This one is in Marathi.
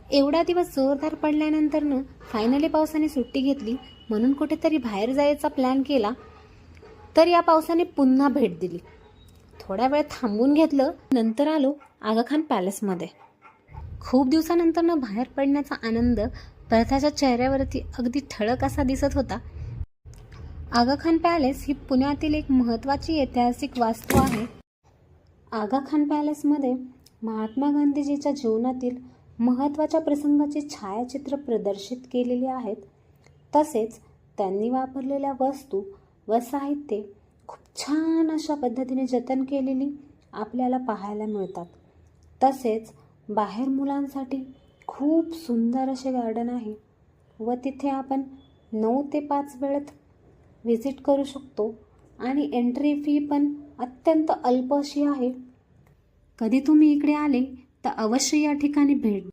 एवढा दिवस जोरदार पडल्यानंतरनं फायनली पावसाने सुट्टी घेतली म्हणून कुठेतरी बाहेर जायचा प्लॅन केला, तर या पावसाने पुन्हा भेट दिली. थोडा वेळ थांबून घेतलं, नंतर आलो आगा खान पॅलेसमध्ये. खूप दिवसानंतरनं बाहेर पडण्याचा आनंद प्रथाच्या चेहऱ्यावरती अगदी ठळक असा दिसत होता. आगा खान पॅलेस ही पुण्यातील एक महत्त्वाची ऐतिहासिक वास्तू आहे. आगा खान पॅलेसमध्ये महात्मा गांधीजीच्या जीवनातील महत्त्वाच्या प्रसंगाची छायाचित्र प्रदर्शित केलेली आहेत. तसेच त्यांनी वापरलेल्या वस्तू व साहित्य खूप छान अशा पद्धतीने जतन केलेली आपल्याला पाहायला मिळतात. तसेच बाहेर मुलांसाठी खूप सुंदर असे गार्डन आहे व तिथे आपण 9 ते 5 वेळेत व्हिजिट करू शकतो आणि एंट्री फी पण अत्यंत अल्प अशी आहे. कधी तुम्ही इकडे आले तर अवश्य या ठिकाणी भेट